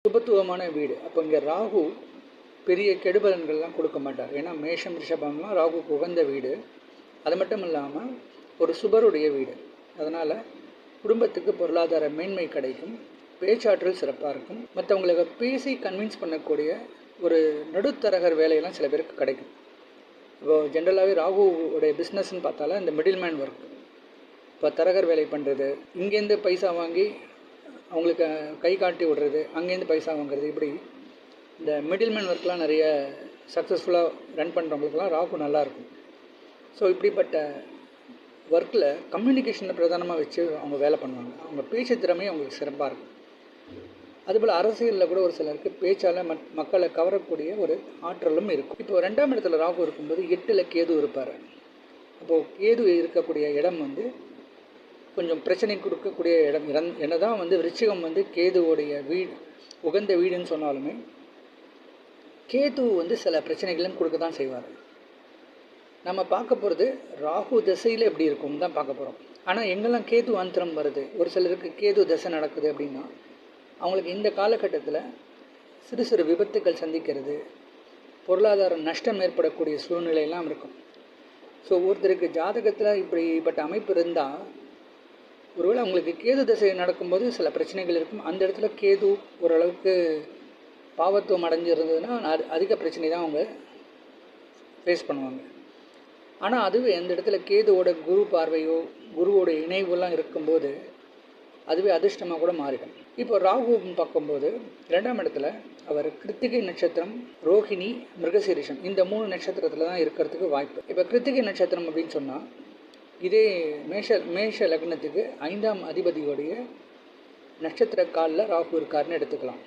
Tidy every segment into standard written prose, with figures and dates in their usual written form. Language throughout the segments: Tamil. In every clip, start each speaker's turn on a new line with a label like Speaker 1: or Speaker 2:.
Speaker 1: சுபத்துவமான வீடு. அப்போ இங்கே ராகு பெரிய கெடுபலன்கள்லாம் கொடுக்க மாட்டார். ஏன்னா மேஷம் ரிஷபம்லாம் ராகுக்கு உகந்த வீடு. அது மட்டும் இல்லாமல் ஒரு சுபருடைய வீடு. அதனால் குடும்பத்துக்கு பொருளாதார மேன்மை கிடைக்கும், பேச்சாற்றல் சிறப்பாக இருக்கும், மற்றவங்களுக்கு பேசி கன்வின்ஸ் பண்ணக்கூடிய ஒரு நடுத்தரகர் வேலையெல்லாம் சில பேருக்கு கிடைக்கும். இப்போது ஜென்ரலாகவே ராகுவோடைய பிஸ்னஸ்ன்னு பார்த்தாலும் இந்த மிடில் மேன் ஒர்க், இப்போ தரகர் வேலை பண்ணுறது, இங்கேருந்து பைசா வாங்கி அவங்களுக்கு கை காட்டி விடுறது, அங்கேருந்து பைசா வாங்குறது, இப்படி இந்த மிடில் மேன் ஒர்க்லாம் நிறைய சக்ஸஸ்ஃபுல்லாக ரன் பண்ணுறவங்களுக்குலாம் ராகு நல்லாயிருக்கும். ஸோ இப்படிப்பட்ட ஒர்க்கில் கம்யூனிகேஷனை பிரதானமாக வச்சு அவங்க வேலை பண்ணுவாங்க. அவங்க பேச்சு திறமையும் அவங்களுக்கு சிறப்பாக இருக்கும். அதுபோல் அரசியலில் கூட ஒரு சிலருக்கு பேச்சால் மக்களை கவரக்கூடிய ஒரு ஆற்றலும் இருக்கும். இப்போ 2ஆம் இடத்துல ராகு இருக்கும்போது 8ல் கேது இருப்பார். அப்போது கேது இருக்கக்கூடிய இடம் கொஞ்சம் பிரச்சனை கொடுக்கக்கூடிய இடம். என்ன தான் விருச்சிகம் கேதுவோடைய வீடு உகந்த வீடுன்னு சொன்னாலுமே கேது சில பிரச்சனைகளும் கொடுக்க தான் செய்வார். நம்ம பார்க்க போகிறது ராகு திசையில் எப்படி இருக்கும் தான் பார்க்க போகிறோம். ஆனால் எங்கெல்லாம் கேது அந்தரம் வருது, ஒரு சிலருக்கு கேது திசை நடக்குது அப்படின்னா அவங்களுக்கு இந்த காலகட்டத்தில் சிறு சிறு விபத்துக்கள் சந்திக்கிறது, பொருளாதார நஷ்டம் ஏற்படக்கூடிய சூழ்நிலையெல்லாம் இருக்கும். ஸோ ஒருத்தருக்கு ஜாதகத்தில் இப்படிப்பட்ட அமைப்பு இருந்தால், ஒருவேளை அவங்களுக்கு கேது திசை நடக்கும்போது சில பிரச்சனைகள் இருக்கும். அந்த இடத்துல கேது ஓரளவுக்கு பாவத்துவம் அடைஞ்சிருந்ததுன்னா அதிக பிரச்சனை தான் அவங்க ஃபேஸ் பண்ணுவாங்க. ஆனால் அதுவே அந்த இடத்துல கேதுவோட குரு பார்வையோ குருவோட இணைவுலாம் இருக்கும்போது அதுவே அதிர்ஷ்டமாக கூட மாறிடும். இப்போ ராகுன்னு பார்க்கும்போது 2ஆம் இடத்துல அவர் கிருத்திகை நட்சத்திரம், ரோஹிணி, மிருகசீரிஷம் இந்த 3 நட்சத்திரத்தில் தான் இருக்கிறதுக்கு வாய்ப்பு. இப்போ கிருத்திகை நட்சத்திரம் அப்படின்னு சொன்னால் இதே மேஷ லக்னத்துக்கு 5ஆம் அதிபதியோடைய நட்சத்திர காலில் ராகு இருக்காருன்னு எடுத்துக்கலாம்.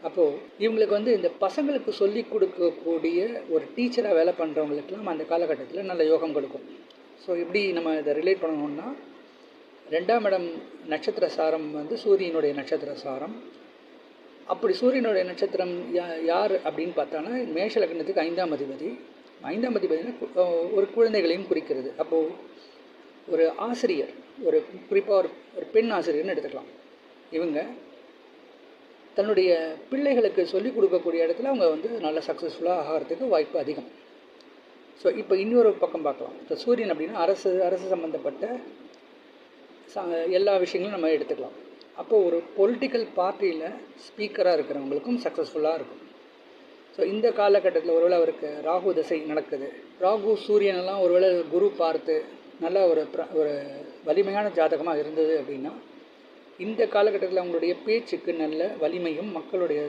Speaker 1: அப்போது இவங்களுக்கு இந்த பசங்களுக்கு சொல்லி கொடுக்கக்கூடிய ஒரு டீச்சராக வேலை பண்ணுறவங்களுக்கெல்லாம் அந்த காலகட்டத்தில் நல்ல யோகம் கொடுக்கும். ஸோ இப்படி நம்ம இதை ரிலேட் பண்ணணும்னா 2ஆம் இடம் நட்சத்திர சாரம் சூரியனுடைய நட்சத்திர சாரம். அப்படி சூரியனுடைய நட்சத்திரம் யார் அப்படின்னு பார்த்தாங்கன்னா மேஷ லக்னத்துக்கு 5ஆம் அதிபதி. 5ஆம் அதிபதினா ஒரு குழந்தைகளையும் குறிக்கிறது. அப்போது ஒரு ஆசிரியர், குறிப்பாக ஒரு பெண் ஆசிரியர்னு எடுத்துக்கலாம். இவங்க தன்னுடைய பிள்ளைகளுக்கு சொல்லிக் கொடுக்கக்கூடிய இடத்துல அவங்க நல்ல சக்ஸஸ்ஃபுல்லாக ஆகிறதுக்கு வாய்ப்பு அதிகம். ஸோ இப்போ இன்னொரு பக்கம் பார்க்கலாம். இப்போ சூரியன் அப்படின்னா அரசு சம்மந்தப்பட்ட எல்லா விஷயங்களும் நம்ம எடுத்துக்கலாம். அப்போது ஒரு பொலிட்டிக்கல் பார்ட்டியில் ஸ்பீக்கராக இருக்கிறவங்களுக்கும் சக்ஸஸ்ஃபுல்லாக இருக்கும். ஸோ இந்த காலகட்டத்தில் ஒருவேளை அவருக்கு ராகு திசை நடக்குது, ராகு சூரியனெல்லாம் ஒருவேளை குரு பார்த்து நல்ல ஒரு வலிமையான ஜாதகமாக இருந்தது அப்படின்னா இந்த காலகட்டத்தில் அவங்களுடைய பேச்சுக்கு நல்ல வலிமையும் மக்களுடைய